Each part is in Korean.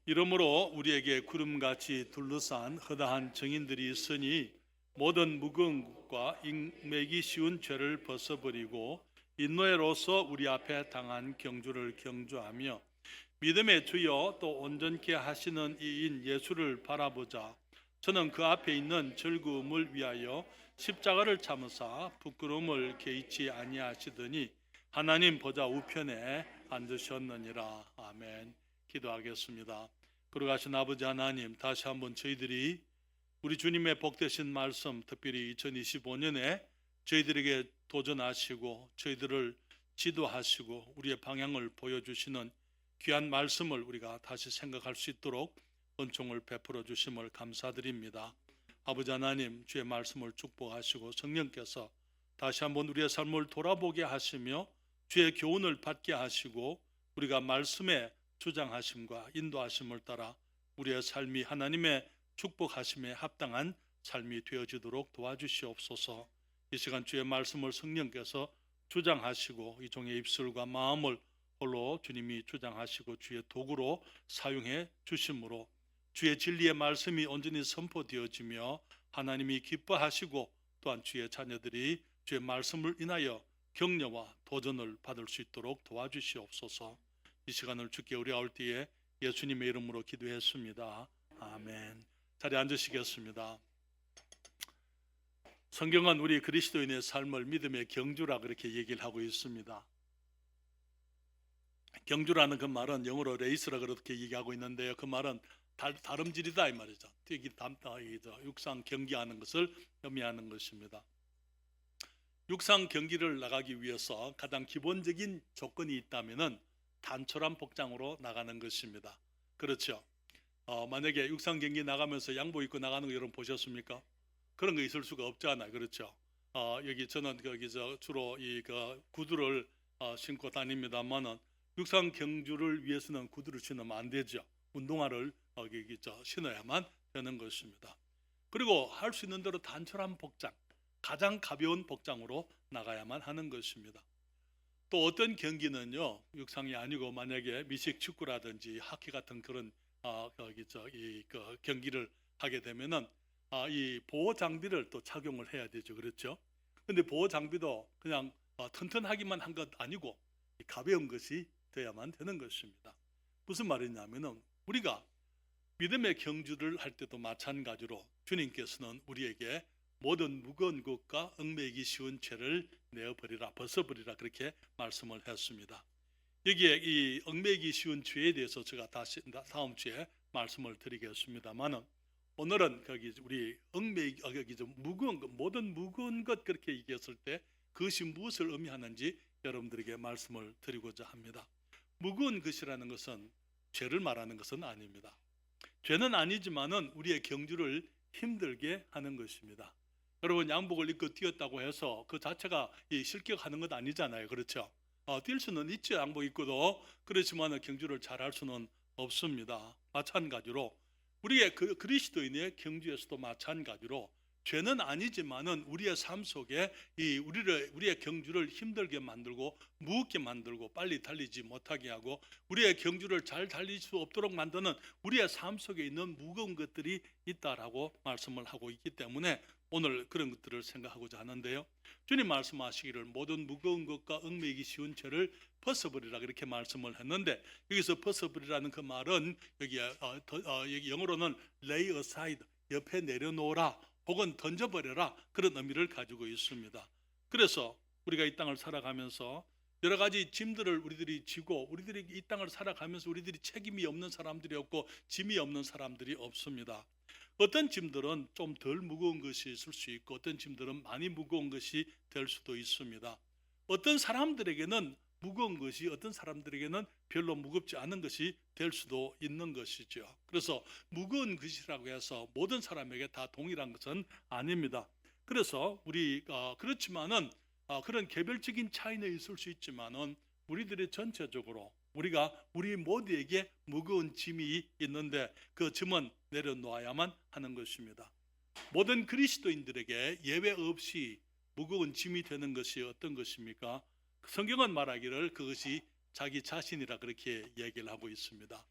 이러므로 우리에게 구름같이 둘러싼 허다한 증인들이 있으니 모든 무거운 것과 인매기 쉬운 죄를 벗어버리고 인노예로서 우리 앞에 당한 경주를 경주하며 믿음의 주여 또 온전케 하시는 이인 예수를 바라보자. 저는 그 앞에 있는 즐거움을 위하여 십자가를 참으사 부끄러움을 개의치 아니하시더니 하나님 보좌 우편에 앉으셨느니라. 아멘. 기도하겠습니다. 걸어가신 아버지 하나님, 다시 한번 저희들이 우리 주님의 복되신 말씀, 특별히 2025년에 저희들에게 도전하시고 저희들을 지도하시고 우리의 방향을 보여주시는 귀한 말씀을 우리가 다시 생각할 수 있도록 은총을 베풀어 주심을 감사드립니다. 아버지 하나님, 주의 말씀을 축복하시고 성령께서 다시 한번 우리의 삶을 돌아보게 하시며 주의 교훈을 받게 하시고 우리가 말씀에 주장하심과 인도하심을 따라 우리의 삶이 하나님의 축복하심에 합당한 삶이 되어지도록 도와주시옵소서. 이 시간 주의 말씀을 성령께서 주장하시고 이 종의 입술과 마음을 홀로 주님이 주장하시고 주의 도구로 사용해 주심으로 주의 진리의 말씀이 온전히 선포되어지며 하나님이 기뻐하시고 또한 주의 자녀들이 주의 말씀을 인하여 격려와 도전을 받을 수 있도록 도와주시옵소서. 이 시간을 주께 의뢰할 때에 예수님의 이름으로 기도했습니다. 아멘. 자리에 앉으시겠습니다. 성경은 우리 그리스도인의 삶을 믿음의 경주라 그렇게 얘기를 하고 있습니다. 경주라는 그 말은 영어로 레이스라 그렇게 얘기하고 있는데요. 그 말은 다름질이다 이 말이죠. 뛰기 담다이죠. 육상 경기하는 것을 의미하는 것입니다. 육상 경기를 나가기 위해서 가장 기본적인 조건이 있다면은 단촐한 복장으로 나가는 것입니다. 그렇죠. 만약에 육상 경기 나가면서 양복 입고 나가는 거 여러분 보셨습니까? 그런 거 있을 수가 없잖아요. 그렇죠. 여기 저는 거기서 주로 이 구두를 신고 다닙니다만은 육상 경주를 위해서는 구두를 신으면 안 되죠. 운동화를 신어야만 되는 것입니다. 그리고 할 수 있는 대로 단촐한 복장, 가장 가벼운 복장으로 나가야만 하는 것입니다. 또 어떤 경기는요, 육상이 아니고 만약에 미식 축구라든지 하키 같은 그런 경기를 하게 되면은 이 보호 장비를 또 착용을 해야 되죠. 그렇죠? 근데 보호 장비도 그냥 튼튼하기만 한 것 아니고 가벼운 것이 되어야만 되는 것입니다. 무슨 말이냐면은 우리가 믿음의 경주를 할 때도 마찬가지로 주님께서는 우리에게 모든 무거운 것과 얽매이기 쉬운 죄를 내어버리라, 벗어버리라 그렇게 말씀을 했습니다. 여기에 이 얽매이기 쉬운 죄에 대해서 제가 다시 다음 주에 말씀을 드리겠습니다만은 오늘은 거기 우리 얽매이기 무거운 것, 모든 무거운 것 그렇게 얘기했을 때 그것이 무엇을 의미하는지 여러분들에게 말씀을 드리고자 합니다. 무거운 것이라는 것은 죄를 말하는 것은 아닙니다. 죄는 아니지만은 우리의 경주를 힘들게 하는 것입니다. 여러분 양복을 입고 뛰었다고 해서 그 자체가 실격하는 것 아니잖아요. 그렇죠? 뛸 수는 있죠. 양복 입고도. 그렇지만 경주를 잘할 수는 없습니다. 마찬가지로 우리의 그리스도인의 경주에서도 마찬가지로 죄는 아니지만은 우리의 삶 속에 우리의 경주를 힘들게 만들고 무겁게 만들고 빨리 달리지 못하게 하고 우리의 경주를 잘 달릴 수 없도록 만드는 우리의 삶 속에 있는 무거운 것들이 있다라고 말씀을 하고 있기 때문에 오늘 그런 것들을 생각하고자 하는데요. 주님 말씀하시기를 모든 무거운 것과 얽매이기 쉬운 죄를 벗어버리라 그렇게 말씀을 했는데 여기서 벗어버리라는 그 말은 여기 영어로는 lay aside, 옆에 내려놓으라 혹은 던져버려라 그런 의미를 가지고 있습니다. 그래서 우리가 이 땅을 살아가면서 여러 가지 짐들을 우리들이 지고 우리들이 이 땅을 살아가면서 우리들이 책임이 없는 사람들이 없고 짐이 없는 사람들이 없습니다. 어떤 짐들은 좀 덜 무거운 것이 있을 수 있고 어떤 짐들은 많이 무거운 것이 될 수도 있습니다. 어떤 사람들에게는 무거운 것이 어떤 사람들에게는 별로 무겁지 않은 것이 될 수도 있는 것이죠. 그래서 무거운 것이라고 해서 모든 사람에게 다 동일한 것은 아닙니다. 그래서 그렇지만은 그런 개별적인 차이는 있을 수 있지만은 우리들이 전체적으로 우리 모두에게 무거운 짐이 있는데 그 짐은 내려놓아야만 하는 것입니다. 모든 그리스도인들에게 예외 없이 무거운 짐이 되는 것이 어떤 것입니까? 성경은 말하기를 그것이 자기 자신이라 그렇게 얘기를 하고 있습니다.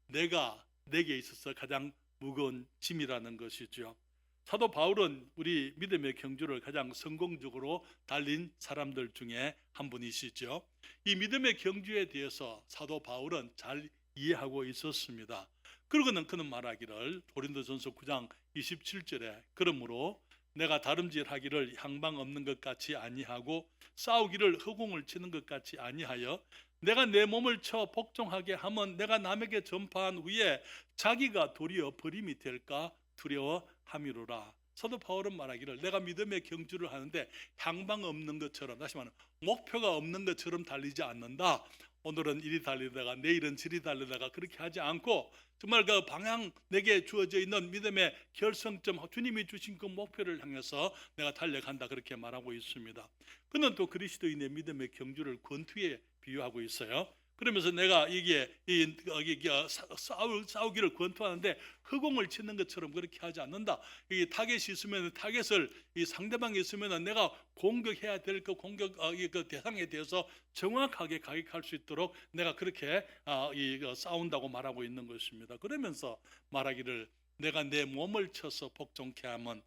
내가 내게 있어서 가장 무거운 짐이라는 것이죠. 사도 바울은 우리 믿음의 경주를 가장 성공적으로 달린 사람들 중에 한 분이시죠. 이 믿음의 경주에 대해서 사도 바울은 잘 이해하고 있었습니다. 그러고는 그는 말하기를 고린도전서 9장 27절에 그러므로 내가 다름질하기를 향방 없는 것 같이 아니하고 싸우기를 허공을 치는 것 같이 아니하여 내가 내 몸을 쳐 복종하게 하면 내가 남에게 전파한 후에 자기가 도리어 버림이 될까 두려워함이로라. 사도 바울은 말하기를 내가 믿음의 경주를 하는데 향방 없는 것처럼, 다시 말하면 목표가 없는 것처럼 달리지 않는다. 오늘은 이리 달리다가 내일은 저리 달리다가 그렇게 하지 않고 정말 그 방향, 내게 주어져 있는 믿음의 결성점, 주님이 주신 그 목표를 향해서 내가 달려간다, 그렇게 말하고 있습니다. 그는 또 그리스도인의 믿음의 경주를 권투에 비유하고 있어요. 그러면서 내가 이게 싸우기를 권투하는데 허공을 치는 것처럼 그렇게 하지 않는다. 이 타겟이 있으면 타겟을, 이 상대방이 있으면 내가 공격해야 될 그 공격 그 대상에 대해서 정확하게 가격할 수 있도록 내가 그렇게 싸운다고 말하고 있는 것입니다. 그러면서 말하기를 내가 내 몸을 쳐서 복종케 하면,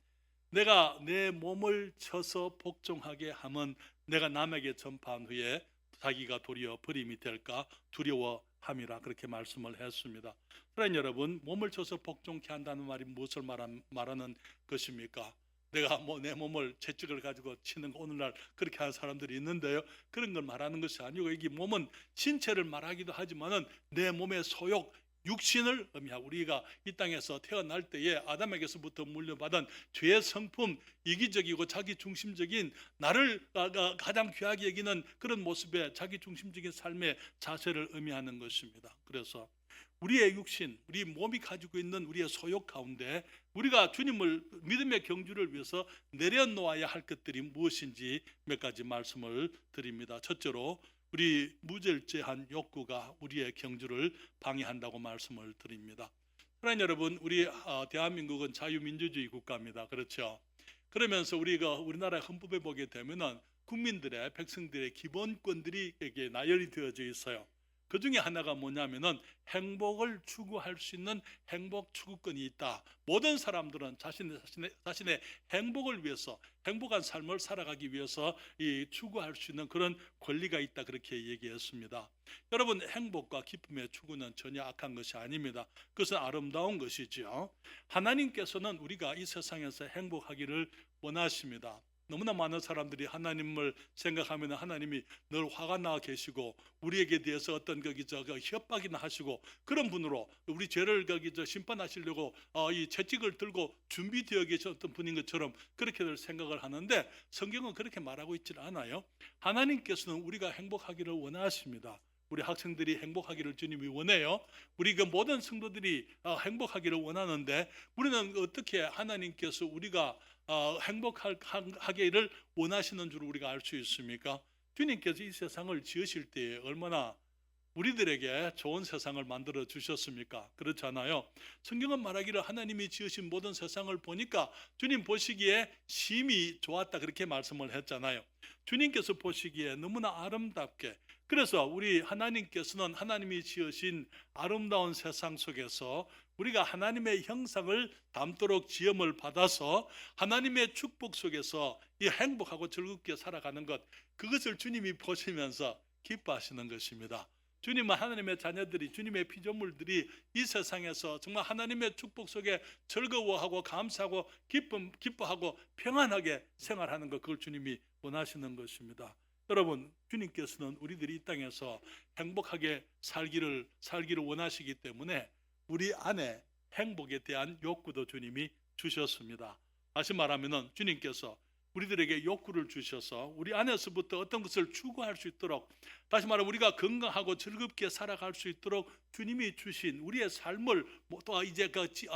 내가 내 몸을 쳐서 복종하게 하면 내가 남에게 전파한 후에 자기가 도리어 버림이 될까 두려워함이라, 그렇게 말씀을 했습니다. 그러니 여러분, 몸을 쳐서 복종케 한다는 말이 무엇을 말하는 것입니까? 내가 내 몸을 채찍을 가지고 치는 거, 오늘날 그렇게 하는 사람들이 있는데요, 그런 걸 말하는 것이 아니고, 이게 몸은 신체를 말하기도 하지만은 내 몸의 소욕, 육신을 의미하고, 우리가 이 땅에서 태어날 때에 아담에게서부터 물려받은 죄의 성품, 이기적이고 자기중심적인, 나를 가장 귀하게 여기는 그런 모습의 자기중심적인 삶의 자세를 의미하는 것입니다. 그래서 우리의 육신, 우리 몸이 가지고 있는 우리의 소욕 가운데 우리가 주님을, 믿음의 경주를 위해서 내려놓아야 할 것들이 무엇인지 몇 가지 말씀을 드립니다. 첫째로 우리 무절제한 욕구가 우리의 경주를 방해한다고 말씀을 드립니다. 그러나 여러분, 우리 대한민국은 자유민주주의 국가입니다. 그렇죠? 그러면서 우리나라 헌법에 보게 되면은 국민들의, 백성들의 기본권들이 이게 나열이 되어져 있어요. 그 중에 하나가 뭐냐면은 행복을 추구할 수 있는 행복 추구권이 있다. 모든 사람들은 자신의 행복을 위해서, 행복한 삶을 살아가기 위해서 추구할 수 있는 그런 권리가 있다, 그렇게 얘기했습니다. 여러분, 행복과 기쁨의 추구는 전혀 악한 것이 아닙니다. 그것은 아름다운 것이지요. 하나님께서는 우리가 이 세상에서 행복하기를 원하십니다. 너무나 많은 사람들이 하나님을 생각하면 하나님이 늘 화가 나 계시고 우리에게 대해서 어떤 협박이나 하시고 그런 분으로 우리 죄를 심판하시려고 이 채찍을 들고 준비되어 계셨던 분인 것처럼 그렇게들 생각을 하는데, 성경은 그렇게 말하고 있지 않아요. 하나님께서는 우리가 행복하기를 원하십니다. 우리 학생들이 행복하기를 주님이 원해요. 우리 모든 성도들이 행복하기를 원하는데, 우리는 어떻게 하나님께서 우리가 행복하기를 원하시는 줄 우리가 알 수 있습니까? 주님께서 이 세상을 지으실 때 얼마나 우리들에게 좋은 세상을 만들어 주셨습니까? 그렇잖아요. 성경은 말하기를 하나님이 지으신 모든 세상을 보니까 주님 보시기에 심히 좋았다, 그렇게 말씀을 했잖아요. 주님께서 보시기에 너무나 아름답게, 그래서 우리 하나님께서는 하나님이 지으신 아름다운 세상 속에서 우리가 하나님의 형상을 담도록 지음을 받아서 하나님의 축복 속에서 이 행복하고 즐겁게 살아가는 것, 그것을 주님이 보시면서 기뻐하시는 것입니다. 주님은 하나님의 자녀들이, 주님의 피조물들이 이 세상에서 정말 하나님의 축복 속에 즐거워하고 감사하고 기뻐하고 평안하게 생활하는 것, 그걸 주님이 원하시는 것입니다. 여러분, 주님께서는 우리들이 이 땅에서 행복하게 살기를 원하시기 때문에 우리 안에 행복에 대한 욕구도 주님이 주셨습니다. 다시 말하면 주님께서 우리들에게 욕구를 주셔서 우리 안에서부터 어떤 것을 추구할 수 있도록, 다시 말하면 우리가 건강하고 즐겁게 살아갈 수 있도록 주님이 주신 우리의 삶을, 또 이제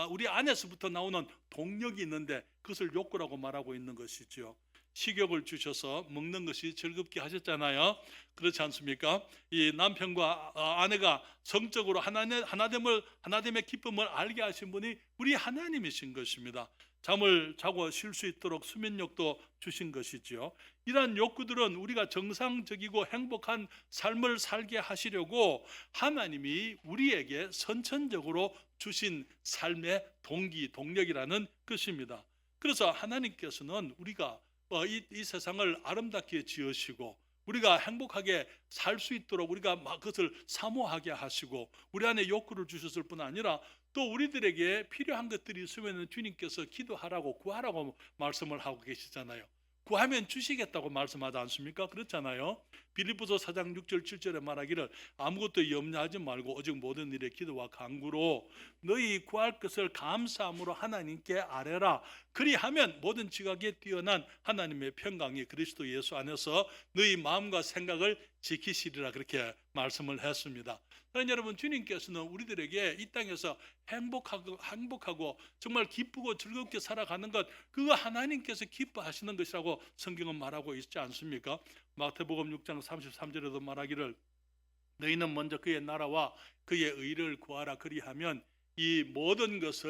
우리 안에서부터 나오는 동력이 있는데 그것을 욕구라고 말하고 있는 것이죠. 식욕을 주셔서 먹는 것이 즐겁게 하셨잖아요. 그렇지 않습니까? 이 남편과 아내가 성적으로 하나됨의 기쁨을 알게 하신 분이 우리 하나님이신 것입니다. 잠을 자고 쉴 수 있도록 수면력도 주신 것이지요. 이러한 욕구들은 우리가 정상적이고 행복한 삶을 살게 하시려고 하나님이 우리에게 선천적으로 주신 삶의 동기, 동력이라는 것입니다. 그래서 하나님께서는 우리가 이 세상을 아름답게 지으시고 우리가 행복하게 살 수 있도록 우리가 막 그것을 사모하게 하시고 우리 안에 욕구를 주셨을 뿐 아니라 또 우리들에게 필요한 것들이 있으면 주님께서 기도하라고 구하라고 말씀을 하고 계시잖아요. 구하면 주시겠다고 말씀하지 않습니까? 그렇잖아요. 빌립보서 4장 6절 7절에 말하기를 아무것도 염려하지 말고 오직 모든 일에 기도와 간구로 너희 구할 것을 감사함으로 하나님께 아뢰라. 그리하면 모든 지각에 뛰어난 하나님의 평강이 그리스도 예수 안에서 너희 마음과 생각을 지키시리라 그렇게 말씀을 했습니다. 여러분, 주님께서는 우리들에게 이 땅에서 행복하고 정말 기쁘고 즐겁게 살아가는 것, 그거 하나님께서 기뻐하시는 것이라고 성경은 말하고 있지 않습니까? 마태복음 6장 33절에도 말하기를 너희는 먼저 그의 나라와 그의 의를 구하라. 그리하면 이 모든 것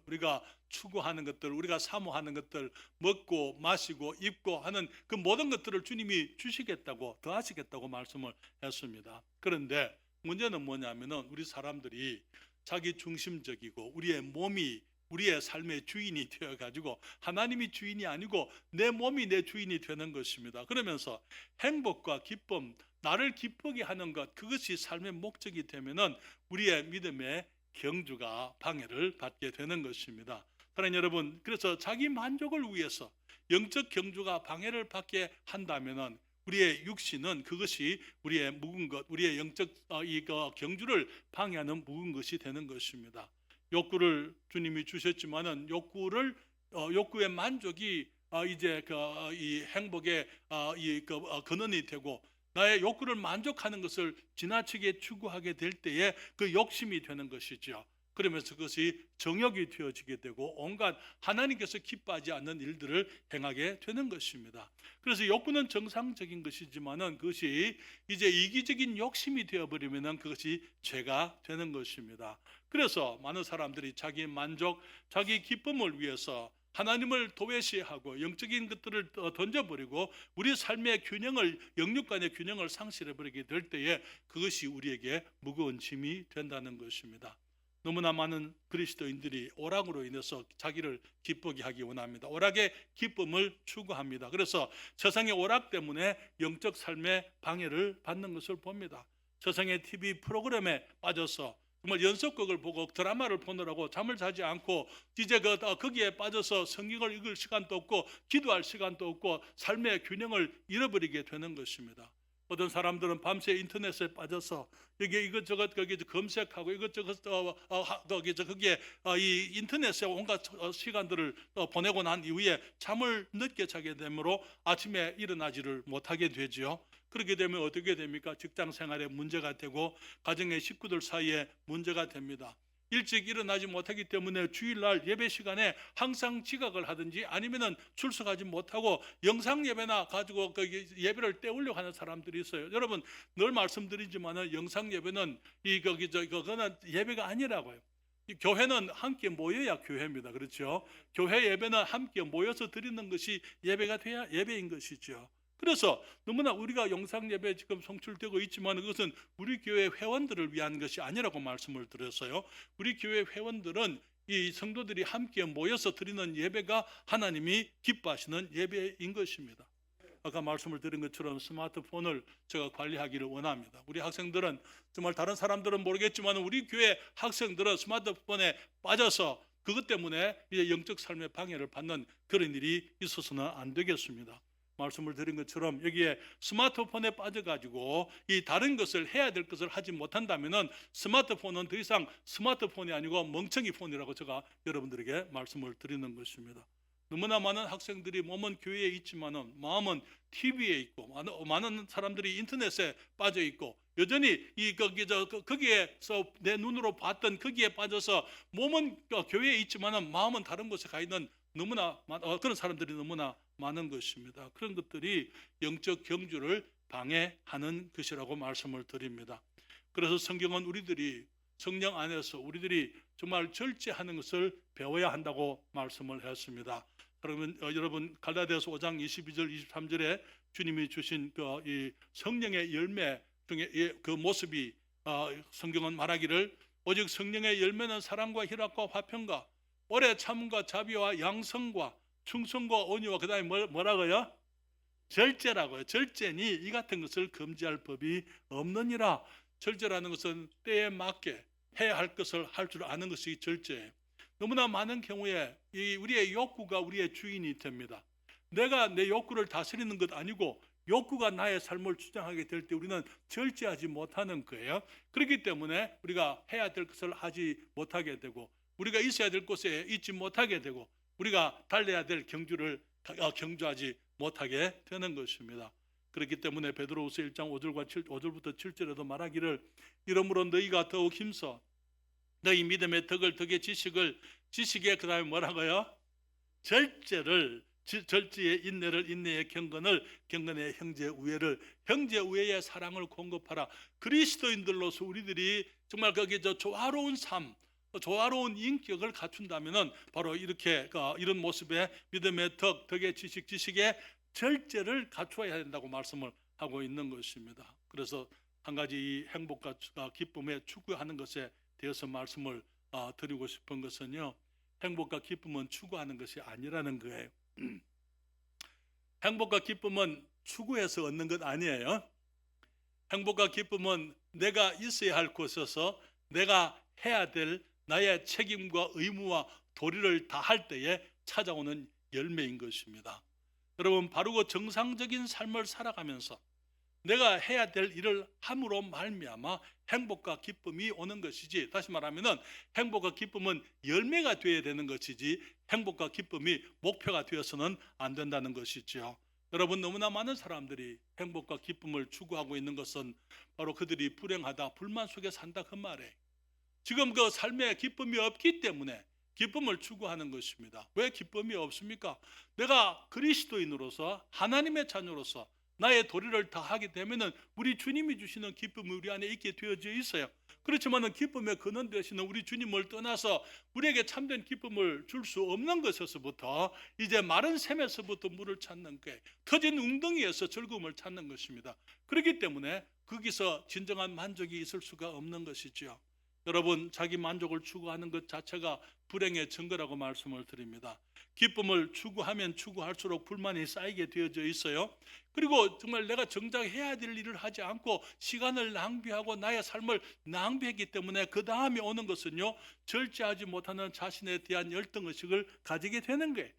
우리가 추구하는 것들, 우리가 사모하는 것들, 먹고 마시고 입고 하는 그 모든 것들을 주님이 주시겠다고, 더하시겠다고 말씀을 했습니다. 그런데 문제는 뭐냐면은 우리 사람들이 자기 중심적이고 우리의 몸이 우리의 삶의 주인이 되어가지고 하나님이 주인이 아니고 내 몸이 내 주인이 되는 것입니다. 그러면서 행복과 기쁨, 나를 기쁘게 하는 것, 그것이 삶의 목적이 되면은 우리의 믿음의 경주가 방해를 받게 되는 것입니다. 사랑하는 여러분, 그래서 자기 만족을 위해서 영적 경주가 방해를 받게 한다면은 우리의 육신은 그것이 우리의 묵은 것, 우리의 영적 경주를 방해하는 묵은 것이 되는 것입니다. 욕구를 주님이 주셨지만은 욕구의 만족이 이제 이 행복의 근원이 되고 나의 욕구를 만족하는 것을 지나치게 추구하게 될 때에 그 욕심이 되는 것이죠. 그러면서 그것이 정욕이 되어지게 되고 온갖 하나님께서 기뻐하지 않는 일들을 행하게 되는 것입니다. 그래서 욕구는 정상적인 것이지만은 그것이 이제 이기적인 욕심이 되어버리면은 그것이 죄가 되는 것입니다. 그래서 많은 사람들이 자기 만족, 자기 기쁨을 위해서 하나님을 도외시하고 영적인 것들을 던져버리고 우리 삶의 균형을, 영육 간의 균형을 상실해버리게 될 때에 그것이 우리에게 무거운 짐이 된다는 것입니다. 너무나 많은 그리스도인들이 오락으로 인해서 자기를 기쁘게 하기 원합니다. 오락의 기쁨을 추구합니다. 그래서 세상의 오락 때문에 영적 삶의 방해를 받는 것을 봅니다. 세상의 TV 프로그램에 빠져서 정말 연속극을 보고 드라마를 보느라고 잠을 자지 않고 이제 거기에 빠져서 성경을 읽을 시간도 없고 기도할 시간도 없고 삶의 균형을 잃어버리게 되는 것입니다. 어떤 사람들은 밤새 인터넷에 빠져서 여기 이것저것 거기 검색하고 이것저것 거기에 이 인터넷에 온갖 시간들을 보내고 난 이후에 잠을 늦게 자게 되므로 아침에 일어나지를 못하게 되지요. 그렇게 되면 어떻게 됩니까? 직장 생활에 문제가 되고 가정의 식구들 사이에 문제가 됩니다. 일찍 일어나지 못하기 때문에 주일날 예배 시간에 항상 지각을 하든지 아니면은 출석하지 못하고 영상 예배나 가지고 예배를 때우려고 하는 사람들이 있어요. 여러분 늘 말씀드리지만은 영상 예배는 그거는 예배가 아니라고요. 교회는 함께 모여야 교회입니다. 그렇죠? 교회 예배는 함께 모여서 드리는 것이 예배가 돼야 예배인 것이죠. 그래서 너무나 우리가 영상 예배 지금 송출되고 있지만 그것은 우리 교회 회원들을 위한 것이 아니라고 말씀을 드렸어요. 우리 교회 회원들은 이 성도들이 함께 모여서 드리는 예배가 하나님이 기뻐하시는 예배인 것입니다. 아까 말씀을 드린 것처럼 스마트폰을 제가 관리하기를 원합니다. 우리 학생들은 정말 다른 사람들은 모르겠지만 우리 교회 학생들은 스마트폰에 빠져서 그것 때문에 이제 영적 삶의 방해를 받는 그런 일이 있어서는 안 되겠습니다. 말씀을 드린 것처럼 여기에 스마트폰에 빠져가지고 이 다른 것을 해야 될 것을 하지 못한다면은 스마트폰은 더 이상 스마트폰이 아니고 멍청이 폰이라고 제가 여러분들에게 말씀을 드리는 것입니다. 너무나 많은 학생들이 몸은 교회에 있지만은 마음은 TV에 있고 많은 사람들이 인터넷에 빠져 있고 여전히 거기에서 내 눈으로 봤던 거기에 빠져서 몸은 교회에 있지만은 마음은 다른 곳에 가 있는 너무나 그런 사람들이 너무나 많은 것입니다. 그런 것들이 영적 경주를 방해하는 것이라고 말씀을 드립니다. 그래서 성경은 우리들이 성령 안에서 우리들이 정말 절제하는 것을 배워야 한다고 말씀을 했습니다. 그러면 여러분 갈라디아서 5장 22절 23절에 주님이 주신 이 성령의 열매 중에 그 모습이 성경은 말하기를 오직 성령의 열매는 사랑과 희락과 화평과 오래 참음과 자비와 양성과 충성과 온유와 그다음에 뭐라고요? 절제라고요. 절제니 이 같은 것을 금지할 법이 없느니라. 절제라는 것은 때에 맞게 해야 할 것을 할 줄 아는 것이 절제예요. 너무나 많은 경우에 우리의 욕구가 우리의 주인이 됩니다. 내가 내 욕구를 다스리는 것 아니고 욕구가 나의 삶을 주장하게 될 때 우리는 절제하지 못하는 거예요. 그렇기 때문에 우리가 해야 될 것을 하지 못하게 되고 우리가 있어야 될 곳에 있지 못하게 되고 우리가 달려야 될 경주를 경주하지 못하게 되는 것입니다. 그렇기 때문에 베드로후서 1장 5절부터 7절에도 말하기를 이러므로 너희가 더욱 힘써 너희 믿음의 덕을 덕의 지식에 그 다음에 뭐라고요? 절제의 인내를 인내의 경건의 형제 우애의 사랑을 공급하라. 그리스도인들로서 우리들이 정말 거기에 조화로운 삶, 조화로운 인격을 갖춘다면은 바로 이렇게 이런 모습의 믿음의 덕의 지식의 절제를 갖추어야 된다고 말씀을 하고 있는 것입니다. 그래서 한 가지 이 행복과 기쁨에 추구하는 것에 대해서 말씀을 드리고 싶은 것은요, 행복과 기쁨은 추구하는 것이 아니라는 거예요. 행복과 기쁨은 추구해서 얻는 것 아니에요. 행복과 기쁨은 내가 있어야 할 곳에서 내가 해야 될 나의 책임과 의무와 도리를 다할 때에 찾아오는 열매인 것입니다. 여러분, 바르고 정상적인 삶을 살아가면서 내가 해야 될 일을 함으로 말미암아 행복과 기쁨이 오는 것이지, 다시 말하면 행복과 기쁨은 열매가 되어야 되는 것이지 행복과 기쁨이 목표가 되어서는 안 된다는 것이죠. 여러분, 너무나 많은 사람들이 행복과 기쁨을 추구하고 있는 것은 바로 그들이 불행하다, 불만 속에 산다 그 말이에요. 지금 그 삶에 기쁨이 없기 때문에 기쁨을 추구하는 것입니다. 왜 기쁨이 없습니까? 내가 그리스도인으로서 하나님의 자녀로서 나의 도리를 다하게 되면은 우리 주님이 주시는 기쁨이 우리 안에 있게 되어져 있어요. 그렇지만은 기쁨의 근원 되시는 우리 주님을 떠나서 우리에게 참된 기쁨을 줄 수 없는 것에서부터 이제 마른 샘에서부터 물을 찾는 게 터진 웅덩이에서 즐거움을 찾는 것입니다. 그렇기 때문에 거기서 진정한 만족이 있을 수가 없는 것이죠. 여러분, 자기 만족을 추구하는 것 자체가 불행의 증거라고 말씀을 드립니다. 기쁨을 추구하면 추구할수록 불만이 쌓이게 되어져 있어요. 그리고 정말 내가 정작 해야 될 일을 하지 않고 시간을 낭비하고 나의 삶을 낭비했기 때문에 그 다음에 오는 것은요, 절제하지 못하는 자신에 대한 열등의식을 가지게 되는 거예요.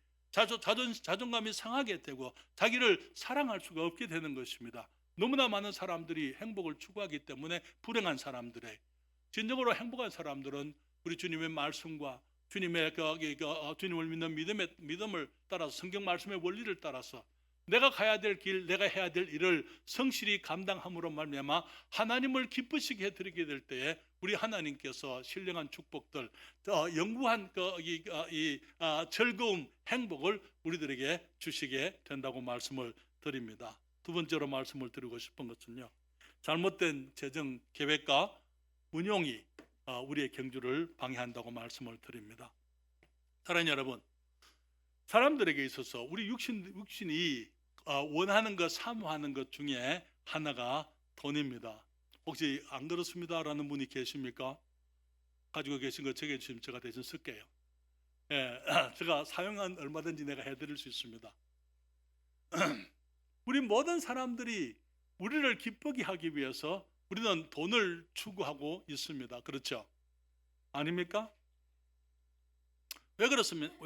자존감이 상하게 되고 자기를 사랑할 수가 없게 되는 것입니다. 너무나 많은 사람들이 행복을 추구하기 때문에 불행한 사람들의, 진정으로 행복한 사람들은 우리 주님의 말씀과 주님의 주님을 믿는 믿음을 따라서 성경 말씀의 원리를 따라서 내가 가야 될 길, 내가 해야 될 일을 성실히 감당함으로 말미암아 하나님을 기쁘시게 해드리게 될 때에 우리 하나님께서 신령한 축복들, 영구한 즐거움, 행복을 우리들에게 주시게 된다고 말씀을 드립니다. 두 번째로 말씀을 드리고 싶은 것은요, 잘못된 재정 계획과 운용이 우리의 경주를 방해한다고 말씀을 드립니다. 사랑하는 여러분, 사람들에게 있어서 우리 육신이 원하는 것, 사모하는 것 중에 하나가 돈입니다. 혹시 안 그렇습니다? 라는 분이 계십니까? 가지고 계신 거 제게 주시면 제가 대신 쓸게요. 예, 제가 사용한 얼마든지 내가 해드릴 수 있습니다. 우리 모든 사람들이 우리를 기쁘게 하기 위해서 우리는 돈을 추구하고 있습니다. 그렇죠? 아닙니까? 왜 그렇습니까?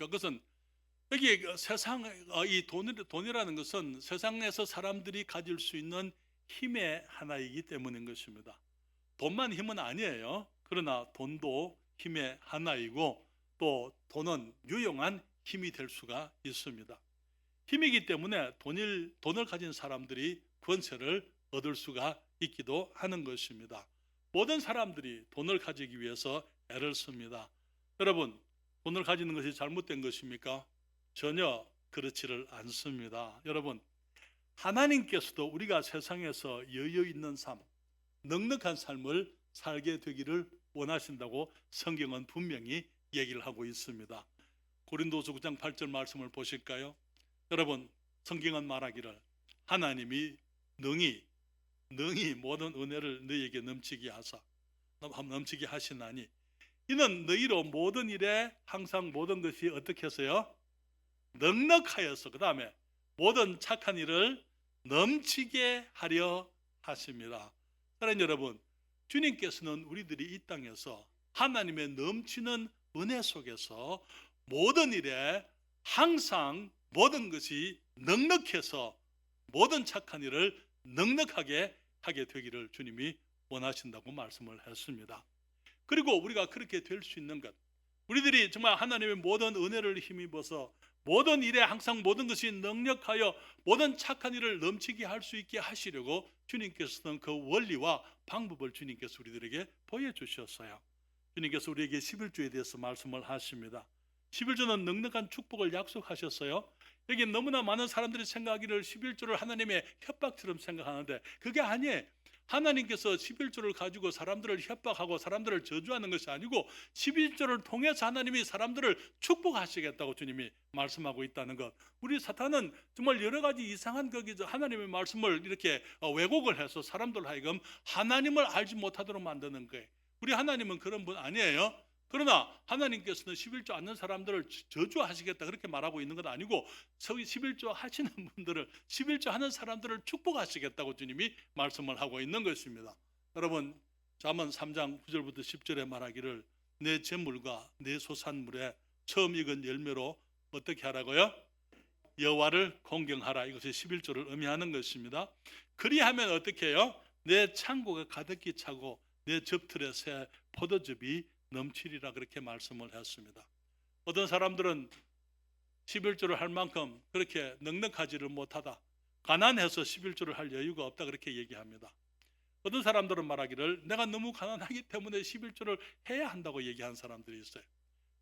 그것은 여기 이 돈이라는 것은 세상에서 사람들이 가질 수 있는 힘의 하나이기 때문인 것입니다. 돈만 힘은 아니에요. 그러나 돈도 힘의 하나이고 또 돈은 유용한 힘이 될 수가 있습니다. 힘이기 때문에 돈을 가진 사람들이 권세를 얻을 수가 있기도 하는 것입니다. 모든 사람들이 돈을 가지기 위해서 애를 씁니다. 여러분, 돈을 가지는 것이 잘못된 것입니까? 전혀 그렇지를 않습니다. 여러분, 하나님께서도 우리가 세상에서 여유 있는 삶, 넉넉한 삶을 살게 되기를 원하신다고 성경은 분명히 얘기를 하고 있습니다. 고린도서 9장 8절 말씀을 보실까요? 여러분, 성경은 말하기를 하나님이 능히 모든 은혜를 너희에게 넘치게 하시나니 이는 너희로 모든 일에 항상 모든 것이 어떻게 해서요? 넉넉하여서, 그 다음에 모든 착한 일을 넘치게 하려 하십니다. 사랑하는 여러분, 주님께서는 우리들이 이 땅에서 하나님의 넘치는 은혜 속에서 모든 일에 항상 모든 것이 넉넉해서 모든 착한 일을 넉넉하게 하게 되기를 주님이 원하신다고 말씀을 했습니다. 그리고 우리가 그렇게 될 수 있는 것, 우리들이 정말 하나님의 모든 은혜를 힘입어서 모든 일에 항상 모든 것이 넉넉하여 모든 착한 일을 넘치게 할 수 있게 하시려고 주님께서는 그 원리와 방법을 주님께서 우리들에게 보여주셨어요. 주님께서 우리에게 11조에 대해서 말씀을 하십니다. 11조는 넉넉한 축복을 약속하셨어요. 여기 너무나 많은 사람들이 생각하기를 11조를 하나님의 협박처럼 생각하는데 그게 아니에요. 하나님께서 11조를 가지고 사람들을 협박하고 사람들을 저주하는 것이 아니고 11조를 통해서 하나님이 사람들을 축복하시겠다고 주님이 말씀하고 있다는 것. 우리 사탄은 정말 여러 가지 이상한 거기서 하나님의 말씀을 이렇게 왜곡을 해서 사람들 하여금 하나님을 알지 못하도록 만드는 거예요. 우리 하나님은 그런 분 아니에요. 그러나 하나님께서는 11조 않는 사람들을 저주하시겠다 그렇게 말하고 있는 건 아니고 11조 하시는 분들을 11조 하는 사람들을 축복하시겠다고 주님이 말씀을 하고 있는 것입니다. 여러분, 잠언 3장 9절부터 10절에 말하기를 내 재물과 내 소산물에 처음 익은 열매로 어떻게 하라고요? 여호와를 공경하라. 이것이 11조를 의미하는 것입니다. 그리하면 어떻게 해요? 내 창고가 가득히 차고 내 접틀에 새 포도즙이 넘치리라 그렇게 말씀을 했습니다. 어떤 사람들은 11조를 할 만큼 그렇게 넉넉하지를 못하다, 가난해서 11조를 할 여유가 없다 그렇게 얘기합니다. 어떤 사람들은 말하기를 내가 너무 가난하기 때문에 11조를 해야 한다고 얘기하는 사람들이 있어요.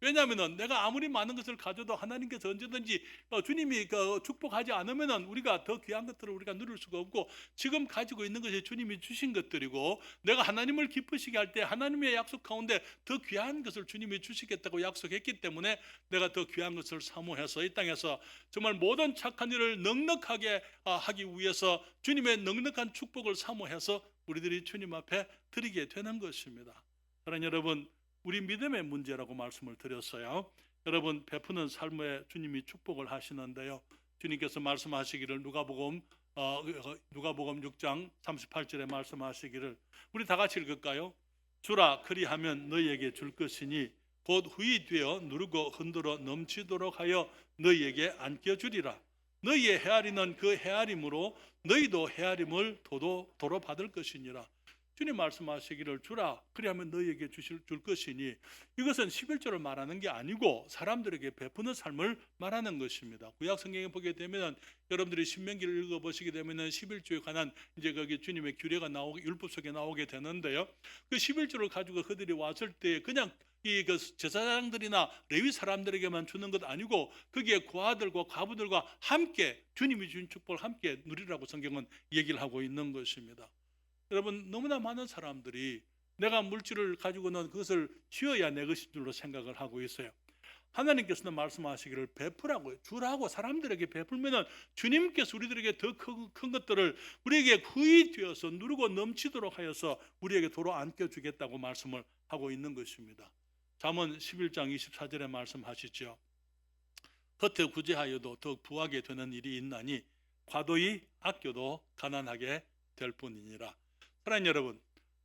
왜냐하면 내가 아무리 많은 것을 가져도 하나님께서 언제든지 주님이 축복하지 않으면 우리가 더 귀한 것들을 우리가 누릴 수가 없고 지금 가지고 있는 것이 주님이 주신 것들이고 내가 하나님을 기쁘시게 할 때 하나님의 약속 가운데 더 귀한 것을 주님이 주시겠다고 약속했기 때문에 내가 더 귀한 것을 사모해서 이 땅에서 정말 모든 착한 일을 넉넉하게 하기 위해서 주님의 넉넉한 축복을 사모해서 우리들이 주님 앞에 드리게 되는 것입니다. 사랑하는 여러분, 우리 믿음의 문제라고 말씀을 드렸어요. 여러분, 베푸는 삶에 주님이 축복을 하시는데요. 주님께서 말씀하시기를 누가복음 6장 38절에 말씀하시기를 우리 다 같이 읽을까요? 주라 그리하면 너희에게 줄 것이니 곧 후이 되어 누르고 흔들어 넘치도록 하여 너희에게 안겨주리라. 너희의 헤아리는 그 헤아림으로 너희도 헤아림을 도로 받을 것이니라. 주님 말씀하시기를 주라 그리하면 너희에게 줄 것이니 이것은 11조를 말하는 게 아니고 사람들에게 베푸는 삶을 말하는 것입니다. 구약 성경에 보게 되면 여러분들이 신명기를 읽어보시게 되면 11조에 관한 이제 거기 주님의 규례가 율법 속에 나오게 되는데요. 그 11조를 가지고 그들이 왔을 때 그냥 이 제사장들이나 레위 사람들에게만 주는 것 아니고 거기에 고아들과 과부들과 함께 주님이 주신 축복을 함께 누리라고 성경은 얘기를 하고 있는 것입니다. 여러분, 너무나 많은 사람들이 내가 물질을 가지고는 그것을 쥐어야 내 것인 줄로 생각을 하고 있어요. 하나님께서는 말씀하시기를 베푸라고 주라고 사람들에게 베풀면은 주님께서 우리들에게 더 큰 것들을 우리에게 후히 되어서 누르고 넘치도록 하여서 우리에게 도로 안겨주겠다고 말씀을 하고 있는 것입니다. 잠언 11장 24절에 말씀하시죠. 겉에 구제하여도 더 부하게 되는 일이 있나니 과도히 아껴도 가난하게 될 뿐이니라. 사랑하는 여러분,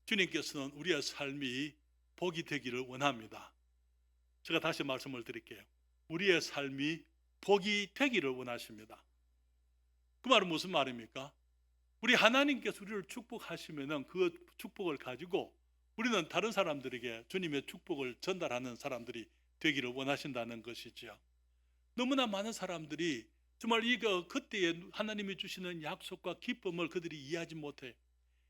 주님께서는 우리의 삶이 복이 되기를 원합니다. 제가 다시 말씀을 드릴게요. 우리의 삶이 복이 되기를 원하십니다. 그 말은 무슨 말입니까? 우리 하나님께서 우리를 축복하시면 그 축복을 가지고 우리는 다른 사람들에게 주님의 축복을 전달하는 사람들이 되기를 원하신다는 것이죠. 너무나 많은 사람들이 정말 그때에 하나님이 주시는 약속과 기쁨을 그들이 이해하지 못해요.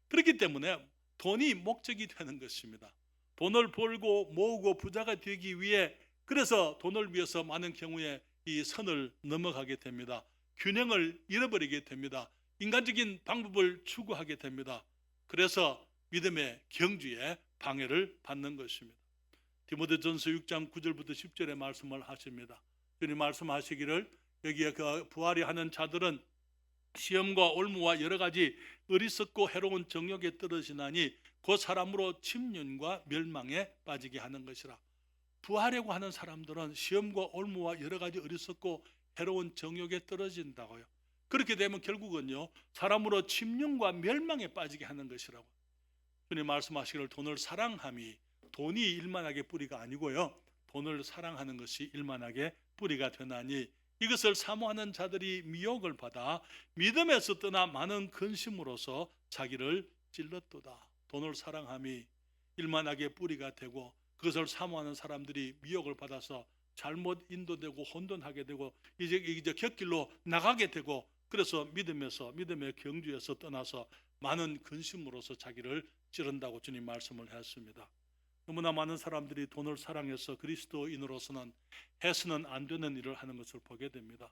그렇기 때문에 돈이 목적이 되는 것입니다. 돈을 벌고 모으고 부자가 되기 위해 그래서 돈을 위해서 많은 경우에 이 선을 넘어가게 됩니다. 균형을 잃어버리게 됩니다. 인간적인 방법을 추구하게 됩니다. 그래서 믿음의 경주에 방해를 받는 것입니다. 디모데전서 6장 9절부터 10절의 말씀을 하십니다. 주님 말씀하시기를 여기에 그 부활이 하는 자들은 시험과 올무와 여러 가지 어리석고 해로운 정욕에 떨어지나니 그 사람으로 침륜과 멸망에 빠지게 하는 것이라. 부하려고 하는 사람들은 시험과 올무와 여러 가지 어리석고 해로운 정욕에 떨어진다고요. 그렇게 되면 결국은요, 사람으로 침륜과 멸망에 빠지게 하는 것이라고. 주님 말씀하시기를 돈을 사랑함이 돈이 일만하게 뿌리가 아니고요, 돈을 사랑하는 것이 일만하게 뿌리가 되나니 이것을 사모하는 자들이 미혹을 받아 믿음에서 떠나 많은 근심으로서 자기를 찔렀도다. 돈을 사랑함이 일만하게 뿌리가 되고 그것을 사모하는 사람들이 미혹을 받아서 잘못 인도되고 혼돈하게 되고 이제 곁길로 나가게 되고, 그래서 믿음의 경주에서 떠나서 많은 근심으로서 자기를 찌른다고 주님 말씀을 했습니다. 너무나 많은 사람들이 돈을 사랑해서 그리스도인으로서는 해서는 안 되는 일을 하는 것을 보게 됩니다.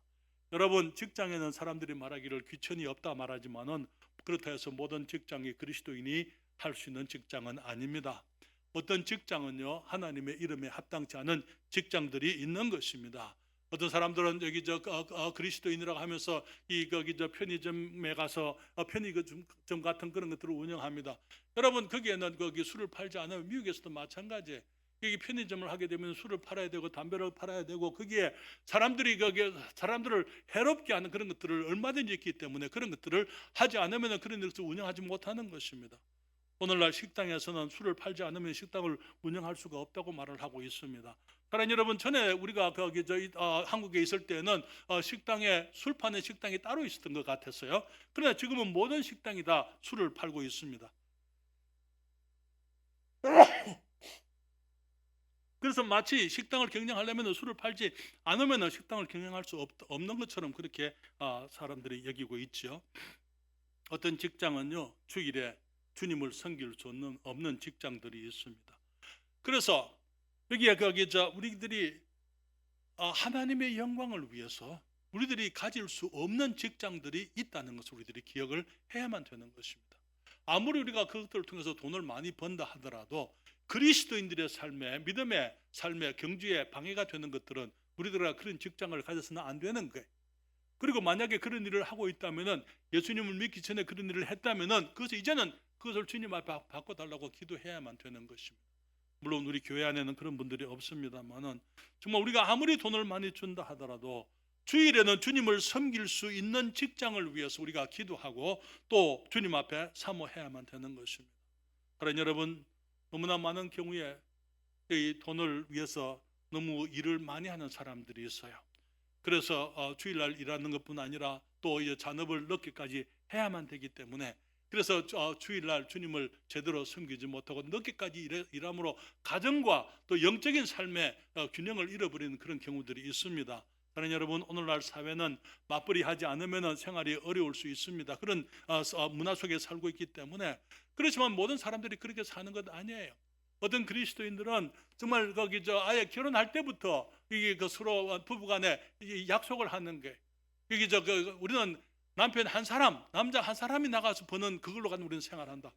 여러분, 직장에는 사람들이 말하기를 귀천이 없다 말하지만은 그렇다 해서 모든 직장이 그리스도인이 할 수 있는 직장은 아닙니다. 어떤 직장은요, 하나님의 이름에 합당치 않은 직장들이 있는 것입니다. 어떤 사람들은 여기 그리스도인이라고 하면서 거기 편의점에 가서 편의점 같은 그런 것들을 운영합니다. 여러분, 거기에는 거기 술을 팔지 않으면 미국에서도 마찬가지예요. 여기 편의점을 하게 되면 술을 팔아야 되고 담배를 팔아야 되고 거기에 사람들을 해롭게 하는 그런 것들을 얼마든지 있기 때문에 그런 것들을 하지 않으면 그런 것을 운영하지 못하는 것입니다. 오늘날 식당에서는 술을 팔지 않으면 식당을 운영할 수가 없다고 말을 하고 있습니다. 사랑하는 여러분, 전에 우리가 한국에 있을 때는 식당에 술 파는 식당이 따로 있었던 것 같았어요. 그러나 지금은 모든 식당이 다 술을 팔고 있습니다. 그래서 마치 식당을 경영하려면 술을 팔지 않으면 식당을 경영할 수 없는 것처럼 그렇게 사람들이 여기고 있죠. 어떤 직장은요, 주일에 주님을 섬길 수 없는 직장들이 있습니다. 그래서 여기에 우리들이 하나님의 영광을 위해서 우리들이 가질 수 없는 직장들이 있다는 것을 우리들이 기억을 해야만 되는 것입니다. 아무리 우리가 그것들을 통해서 돈을 많이 번다 하더라도 그리스도인들의 삶에, 믿음의 삶에, 경주에 방해가 되는 것들은 우리들과 그런 직장을 가져서는 안 되는 거예요. 그리고 만약에 그런 일을 하고 있다면은, 예수님을 믿기 전에 그런 일을 했다면은 그것을 주님 앞에 바꿔달라고 기도해야만 되는 것입니다. 물론 우리 교회 안에는 그런 분들이 없습니다만은, 정말 우리가 아무리 돈을 많이 준다 하더라도 주일에는 주님을 섬길 수 있는 직장을 위해서 우리가 기도하고 또 주님 앞에 사모해야만 되는 것입니다. 사랑하는 여러분, 너무나 많은 경우에 이 돈을 위해서 너무 일을 많이 하는 사람들이 있어요. 그래서 주일날 일하는 것뿐 아니라 또 잔업을 늦게까지 해야만 되기 때문에, 그래서 주일날 주님을 제대로 섬기지 못하고 늦게까지 일함으로 가정과 또 영적인 삶의 균형을 잃어버리는 그런 경우들이 있습니다. 사랑하는 여러분, 오늘날 사회는 맞벌이 하지 않으면 생활이 어려울 수 있습니다. 그런 문화 속에 살고 있기 때문에. 그렇지만 모든 사람들이 그렇게 사는 것 아니에요. 어떤 그리스도인들은 정말 아예 결혼할 때부터 이게 서로 부부간에 약속을 하는 게, 우리는 남편 한 사람, 남자 한 사람이 나가서 버는 그걸로 가지고 우리는 생활한다.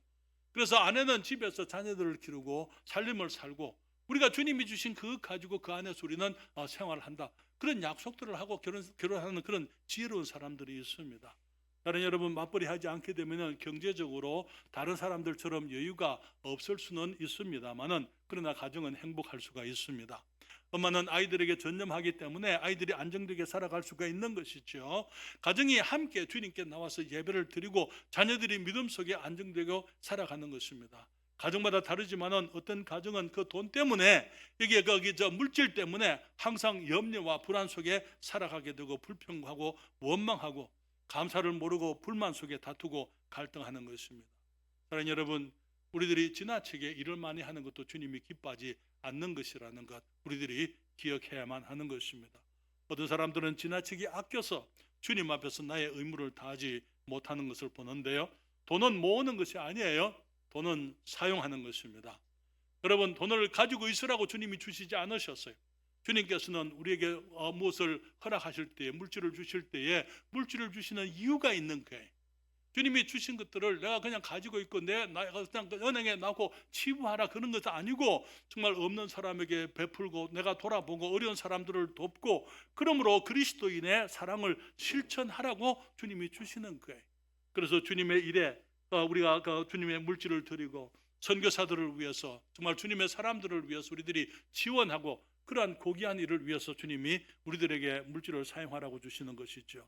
그래서 아내는 집에서 자녀들을 기르고 살림을 살고 우리가 주님이 주신 그것 가지고 그 안에서 우리는 생활을 한다. 그런 약속들을 하고 결혼하는 그런 지혜로운 사람들이 있습니다. 다른 여러분, 맞벌이 하지 않게 되면 경제적으로 다른 사람들처럼 여유가 없을 수는 있습니다만은, 그러나 가정은 행복할 수가 있습니다. 엄마는 아이들에게 전념하기 때문에 아이들이 안정되게 살아갈 수가 있는 것이죠. 가정이 함께 주님께 나와서 예배를 드리고 자녀들이 믿음 속에 안정되고 살아가는 것입니다. 가정마다 다르지만은 어떤 가정은 그 돈 때문에 물질 때문에 항상 염려와 불안 속에 살아가게 되고 불평하고 원망하고 감사를 모르고 불만 속에 다투고 갈등하는 것입니다. 사랑하는 여러분, 우리들이 지나치게 일을 많이 하는 것도 주님이 기뻐하지 않는 것이라는 것 우리들이 기억해야만 하는 것입니다. 어떤 사람들은 지나치게 아껴서 주님 앞에서 나의 의무를 다하지 못하는 것을 보는데요, 돈은 모으는 것이 아니에요. 돈은 사용하는 것입니다. 여러분, 돈을 가지고 있으라고 주님이 주시지 않으셨어요. 주님께서는 우리에게 무엇을 허락하실 때에, 물질을 주실 때에 물질을 주시는 이유가 있는 거예요. 주님이 주신 것들을 내가 그냥 가지고 있고 내가 그냥 은행에 놔고 치부하라 그런 것도 아니고 정말 없는 사람에게 베풀고 내가 돌아보고 어려운 사람들을 돕고 그러므로 그리스도인의 사랑을 실천하라고 주님이 주시는 거예요. 그래서 주님의 일에 우리가 주님의 물질을 드리고 선교사들을 위해서 정말 주님의 사람들을 위해서 우리들이 지원하고 그러한 고귀한 일을 위해서 주님이 우리들에게 물질을 사용하라고 주시는 것이죠.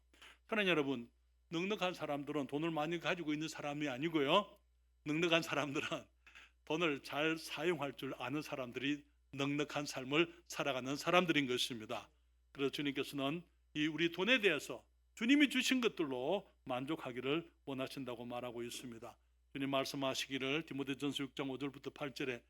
사랑하는 여러분, 넉넉한 사람들은 돈을 많이 가지고 있는 사람이 아니고요, 넉넉한 사람들은 돈을 잘 사용할 줄 아는 사람들이 넉넉한 삶을 살아가는 사람들인 것입니다. 그래서 주님께서는 이 우리 돈에 대해서 주님이 주신 것들로 만족하기를 원하신다고 말하고 있습니다. 주님 말씀하시기를 디모데전서 6장 5절부터 8절에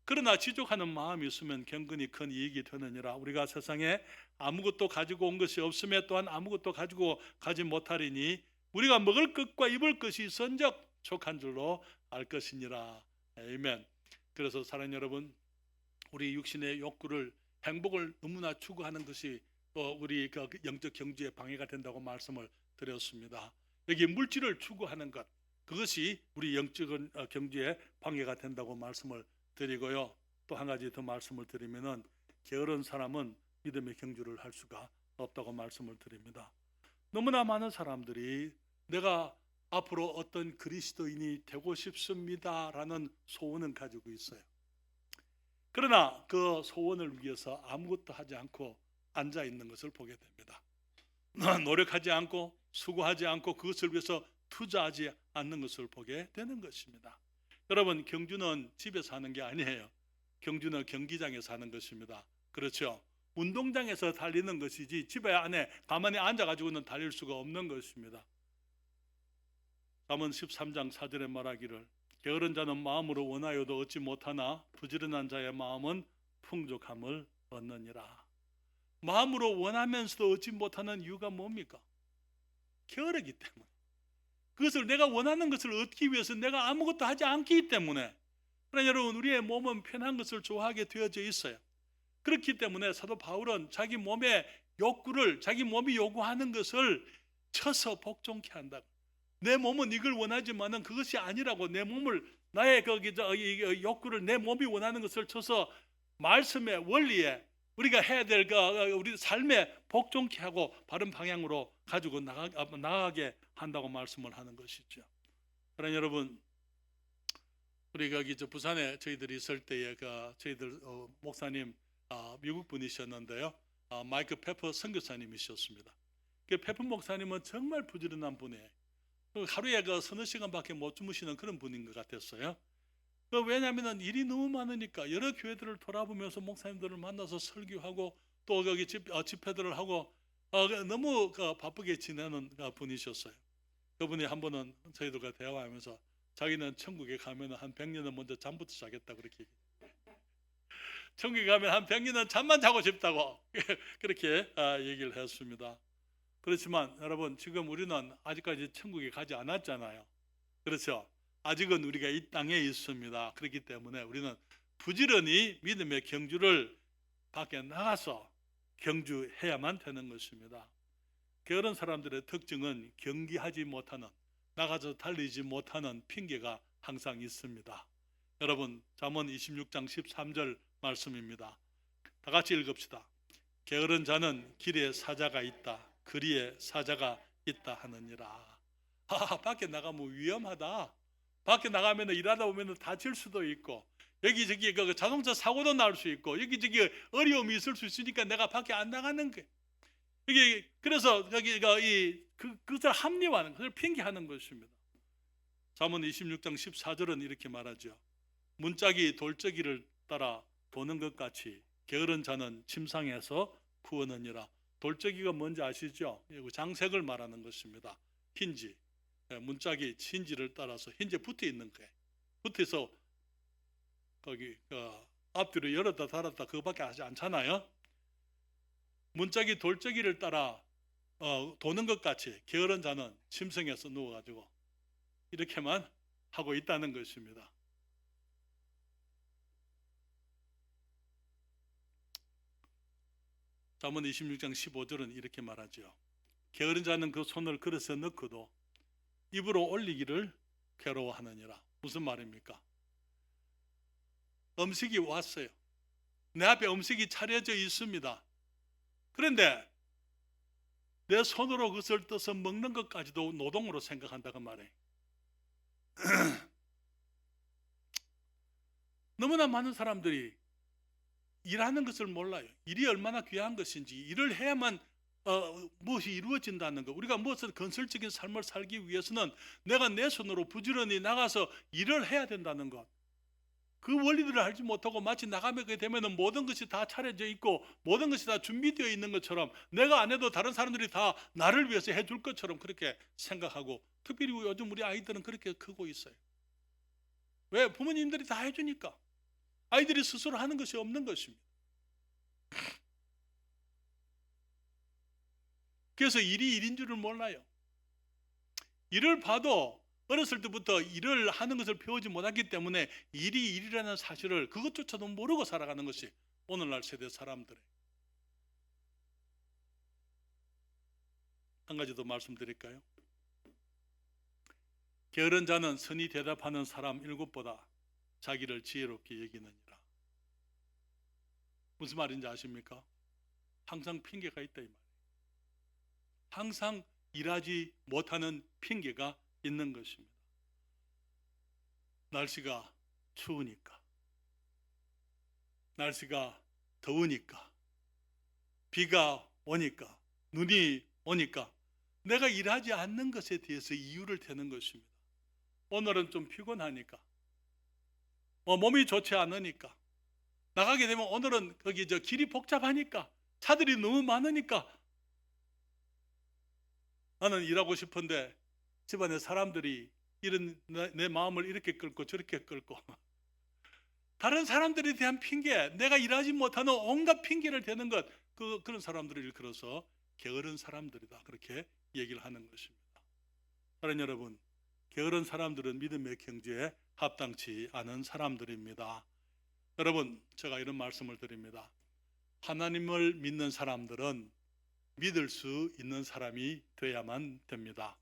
그러나 지족하는 마음이 있으면 경건이 큰 이익이 되느니라. 우리가 세상에 아무것도 가지고 온 것이 없음에 또한 아무것도 가지고 가지 못하리니 우리가 먹을 것과 입을 것이 있은적 족한 줄로 알 것이니라. 아멘. 그래서 사랑하는 여러분, 우리 육신의 욕구를 행복을 너무나 추구하는 것이 또 우리 영적 경주에 방해가 된다고 말씀을 드렸습니다. 여기 물질을 추구하는 것, 그것이 우리 영적 경주에 방해가 된다고 말씀을 드리고요. 또 한 가지 더 말씀을 드리면은 게으른 사람은 믿음의 경주를 할 수가 없다고 말씀을 드립니다. 너무나 많은 사람들이 내가 앞으로 어떤 그리스도인이 되고 싶습니다라는 소원은 가지고 있어요. 그러나 그 소원을 위해서 아무것도 하지 않고 앉아 있는 것을 보게 됩니다. 노력하지 않고 수고하지 않고 그것을 위해서 투자하지 않는 것을 보게 되는 것입니다. 여러분, 경주는 집에서 하는 게 아니에요. 경주는 경기장에서 하는 것입니다. 그렇죠? 운동장에서 달리는 것이지 집에 안에 가만히 앉아가지고는 달릴 수가 없는 것입니다. 잠언 13장 4절에 말하기를 게으른 자는 마음으로 원하여도 얻지 못하나 부지런한 자의 마음은 풍족함을 얻느니라. 마음으로 원하면서도 얻지 못하는 이유가 뭡니까? 게으르기 때문에. 그것을 내가 원하는 것을 얻기 위해서 내가 아무것도 하지 않기 때문에. 그러나 여러분, 우리의 몸은 편한 것을 좋아하게 되어져 있어요. 그렇기 때문에 사도 바울은 자기 몸의 욕구를, 자기 몸이 요구하는 것을 쳐서 복종케 한다. 내 몸은 이걸 원하지만은 그것이 아니라고, 내 몸을, 나의 욕구를, 내 몸이 원하는 것을 쳐서 말씀의 원리에 우리가 해야 될 우리 삶에 복종케 하고 바른 방향으로 가지고 나가게 한다고 말씀을 하는 것이죠. 그러나 여러분, 우리가 여기 부산에 저희들이 있을 때에 저희들 목사님 미국 분이셨는데요, 마이크 페퍼 선교사님이셨습니다. 그 페퍼 목사님은 정말 부지런한 분이에요. 하루에 서너 시간밖에 못 주무시는 그런 분인 것 같았어요. 왜냐하면 일이 너무 많으니까 여러 교회들을 돌아보면서 목사님들을 만나서 설교하고 또 여기 집회들을 하고 너무 바쁘게 지내는 분이셨어요. 그분이 한 번은 저희들과 대화하면서 자기는 천국에 가면 한 100년은 먼저 잠부터 자겠다 그렇게. 천국에 가면 한 100년은 잠만 자고 싶다고 그렇게 얘기를 했습니다. 그렇지만 여러분, 지금 우리는 아직까지 천국에 가지 않았잖아요. 그렇죠? 아직은 우리가 이 땅에 있습니다. 그렇기 때문에 우리는 부지런히 믿음의 경주를 밖에 나가서 경주해야만 되는 것입니다. 게으른 사람들의 특징은 경기하지 못하는, 나가서 달리지 못하는 핑계가 항상 있습니다. 여러분, 잠언 26장 13절 말씀입니다. 다 같이 읽읍시다. 게으른 자는 길에 사자가 있다, 거리에 사자가 있다 하느니라. 밖에 나가면 위험하다. 밖에 나가면 일하다 보면 다칠 수도 있고 여기저기 자동차 사고도 날 수 있고 여기저기 어려움이 있을 수 있으니까 내가 밖에 안 나가는 거예요. 이게 그래서 그것을 합리화하는, 그걸 핑계하는 것입니다. 잠언 26장 14절은 이렇게 말하죠. 문짝이 돌적이를 따라 도는 것 같이 게으른 자는 침상에서 구하느니라. 돌적이가 뭔지 아시죠? 장색을 말하는 것입니다. 힌지, 문짝이 힌지를 따라서 힌지에 붙어 있는 거예요. 붙어서 거기 앞뒤로 열었다 닫았다 그거밖에 하지 않잖아요. 문짝이 돌적이를 따라 도는 것 같이 게으른 자는 침상에서 누워가지고 이렇게만 하고 있다는 것입니다. 잠언 26장 15절은 이렇게 말하죠. 게으른 자는 그 손을 그릇에 넣고도 입으로 올리기를 괴로워하느니라. 무슨 말입니까? 음식이 왔어요. 내 앞에 음식이 차려져 있습니다. 그런데 내 손으로 그것을 떠서 먹는 것까지도 노동으로 생각한다고 말해. 너무나 많은 사람들이 일하는 것을 몰라요. 일이 얼마나 귀한 것인지, 일을 해야만 무엇이 이루어진다는 것. 우리가 무엇을 건설적인 삶을 살기 위해서는 내가 내 손으로 부지런히 나가서 일을 해야 된다는 것. 그 원리들을 알지 못하고 마치 나가게 되면 모든 것이 다 차려져 있고 모든 것이 다 준비되어 있는 것처럼, 내가 안 해도 다른 사람들이 다 나를 위해서 해줄 것처럼 그렇게 생각하고, 특별히 요즘 우리 아이들은 그렇게 크고 있어요. 왜? 부모님들이 다 해주니까. 아이들이 스스로 하는 것이 없는 것입니다. 그래서 일이 일인 줄을 몰라요. 일을 봐도 어렸을 때부터 일을 하는 것을 배우지 못했기 때문에 일이 일이라는 사실을 그것조차도 모르고 살아가는 것이 오늘날 세대 사람들의. 한 가지 더 말씀드릴까요? 게으른 자는 선히 대답하는 사람 7보다 자기를 지혜롭게 여기느니라. 무슨 말인지 아십니까? 항상 핑계가 있다 이 말이에요. 항상 일하지 못하는 핑계가 있는 것입니다. 날씨가 추우니까, 날씨가 더우니까, 비가 오니까, 눈이 오니까 내가 일하지 않는 것에 대해서 이유를 대는 것입니다. 오늘은 좀 피곤하니까, 몸이 좋지 않으니까, 나가게 되면 오늘은 거기 길이 복잡하니까, 차들이 너무 많으니까 나는 일하고 싶은데 집안에 사람들이 이런 내 마음을 이렇게 끌고 저렇게 끌고 다른 사람들에 대한 핑계, 내가 일하지 못하는 온갖 핑계를 대는 것, 그런 사람들을 일컬어서 게으른 사람들이다, 그렇게 얘기를 하는 것입니다. 사랑하는 여러분, 게으른 사람들은 믿음의 경지에 합당치 않은 사람들입니다. 여러분, 제가 이런 말씀을 드립니다. 하나님을 믿는 사람들은 믿을 수 있는 사람이 되어야만 됩니다.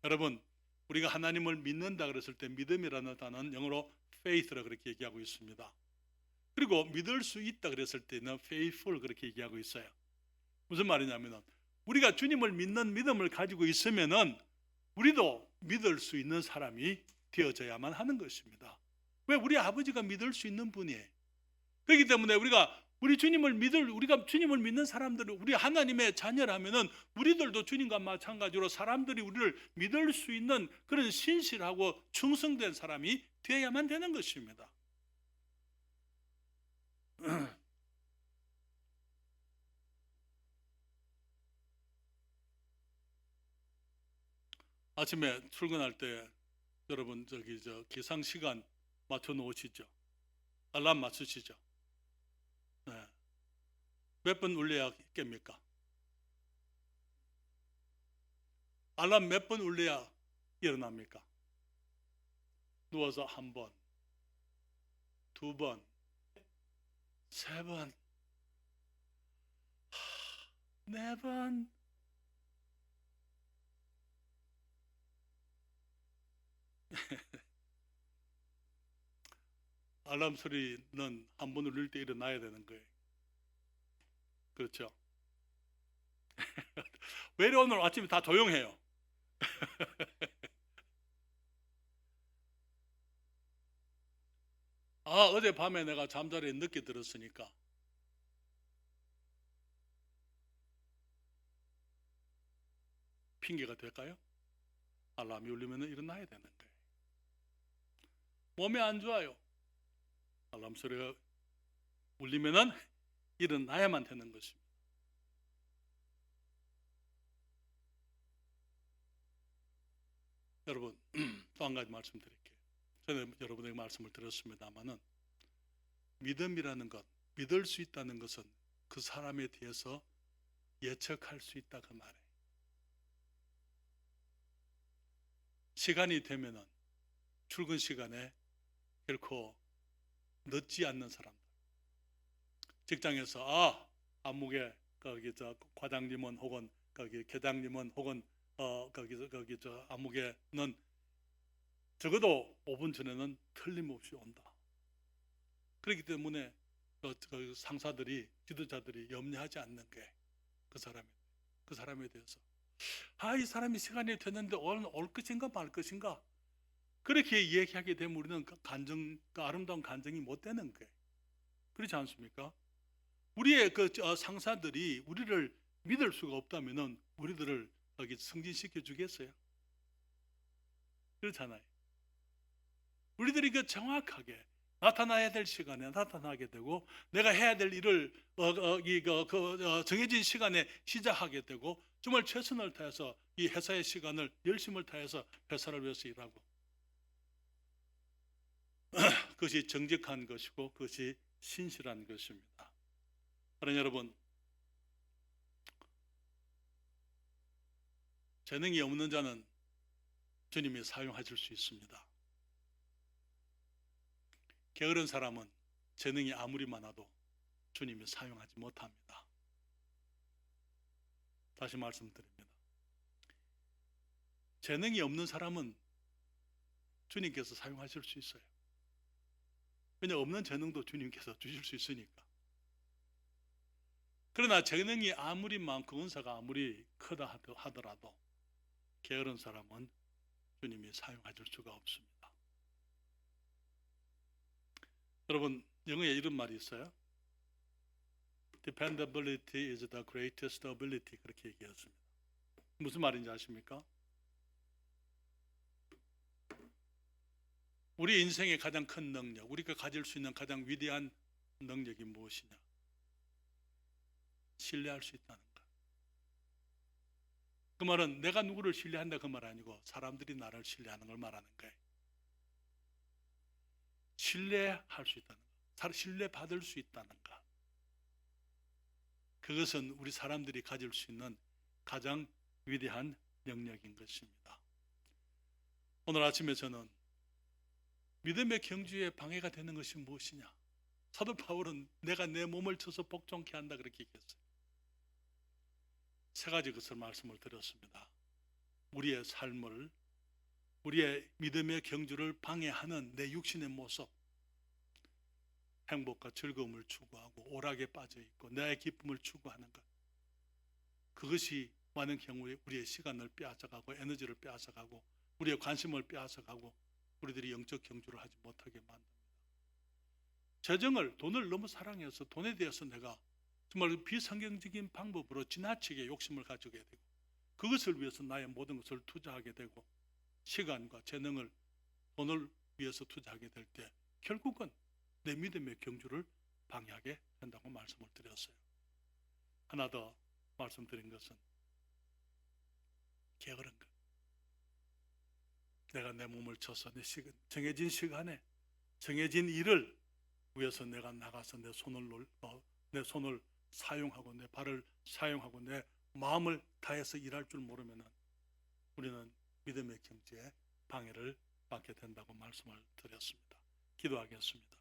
여러분, 우리가 하나님을 믿는다 그랬을 때 믿음이라는 단어는 영어로 faith라 그렇게 얘기하고 있습니다. 그리고 믿을 수 있다 그랬을 때는 faithful 그렇게 얘기하고 있어요. 무슨 말이냐면, 우리가 주님을 믿는 믿음을 가지고 있으면은 우리도 믿을 수 있는 사람이 되어져야만 하는 것입니다. 왜? 우리 아버지가 믿을 수 있는 분이에요. 그렇기 때문에 우리가 주님을 믿는 사람들은, 우리 하나님의 자녀라면은 우리들도 주님과 마찬가지로 사람들이 우리를 믿을 수 있는 그런 신실하고 충성된 사람이 되어야만 되는 것입니다. 아침에 출근할 때 여러분 기상 시간 맞춰 놓으시죠? 알람 맞추시죠? 네. 몇 번 울려야 깹니까? 알람 몇 번 울려야 일어납니까? 누워서 1번, 2번, 3번, 4번. 알람 소리는 1번 울릴 때 일어나야 되는 거예요. 그렇죠? 왜 이래 오늘 아침에 다 조용해요? 어젯밤에 내가 잠자리에 늦게 들었으니까. 핑계가 될까요? 알람이 울리면 일어나야 되는 거예요. 몸이 안 좋아요. 알람 소리가 울리면 일어나야만 되는 것입니다. 여러분, 또 한 가지 말씀드릴게요. 저는 여러분에게 말씀을 드렸습니다마는, 믿음이라는 것, 믿을 수 있다는 것은 그 사람에 대해서 예측할 수 있다 그 말이에요. 시간이 되면은 출근 시간에 결코 늦지 않는 사람들. 직장에서 안목에 거기 과장님은 혹은 거기 계장님은 혹은 거기 저 암흑에는 적어도 5분 전에는 틀림없이 온다. 그렇기 때문에 그 상사들이, 지도자들이 염려하지 않는 게 그 사람에 대해서 이 사람이 시간이 됐는데 올 것인가 말 것인가, 그렇게 얘기하게 되면 우리는 그 아름다운 간증이 못 되는 거예요. 그렇지 않습니까? 우리의 상사들이 우리를 믿을 수가 없다면은 우리들을 여기 승진시켜 주겠어요? 그렇잖아요. 우리들이 정확하게 나타나야 될 시간에 나타나게 되고, 내가 해야 될 일을 정해진 시간에 시작하게 되고, 정말 최선을 다해서 이 회사의 시간을 열심을 다해서 회사를 위해서 일하고, 그것이 정직한 것이고 그것이 신실한 것입니다. 그러나 여러분, 재능이 없는 자는 주님이 사용하실 수 있습니다. 게으른 사람은 재능이 아무리 많아도 주님이 사용하지 못합니다. 다시 말씀드립니다. 재능이 없는 사람은 주님께서 사용하실 수 있어요. 왜냐하면 없는 재능도 주님께서 주실 수 있으니까. 그러나 재능이 아무리 많고 은사가 아무리 크다 하더라도 게으른 사람은 주님이 사용하실 수가 없습니다. 여러분, 영어에 이런 말이 있어요. Dependability is the greatest ability. 그렇게 얘기했습니다. 무슨 말인지 아십니까? 우리 인생의 가장 큰 능력, 우리가 가질 수 있는 가장 위대한 능력이 무엇이냐? 신뢰할 수 있다는 것. 그 말은 내가 누구를 신뢰한다 그 말 아니고 사람들이 나를 신뢰하는 걸 말하는 거예요. 신뢰할 수 있다는 것, 신뢰받을 수 있다는 것. 그것은 우리 사람들이 가질 수 있는 가장 위대한 영역인 것입니다. 오늘 아침에 저는 믿음의 경주에 방해가 되는 것이 무엇이냐? 사도 바울은 내가 내 몸을 쳐서 복종케 한다 그렇게 얘기했어요. 세 가지 것을 말씀을 드렸습니다. 우리의 삶을, 우리의 믿음의 경주를 방해하는 내 육신의 모습, 행복과 즐거움을 추구하고 오락에 빠져 있고 나의 기쁨을 추구하는 것, 그것이 많은 경우에 우리의 시간을 빼앗아가고 에너지를 빼앗아가고 우리의 관심을 빼앗아가고 우리들이 영적 경주를 하지 못하게 만듭니다. 재정을, 돈을 너무 사랑해서 돈에 대해서 내가 정말 비성경적인 방법으로 지나치게 욕심을 가지게 되고 그것을 위해서 나의 모든 것을 투자하게 되고 시간과 재능을, 돈을 위해서 투자하게 될 때 결국은 내 믿음의 경주를 방해하게 된다고 말씀을 드렸어요. 하나 더 말씀드린 것은 게으른 것. 내가 내 몸을 쳐서 정해진 시간에 정해진 일을 위해서 내가 나가서 내 손을 사용하고 내 발을 사용하고 내 마음을 다해서 일할 줄 모르면 우리는 믿음의 경지에 방해를 받게 된다고 말씀을 드렸습니다. 기도하겠습니다.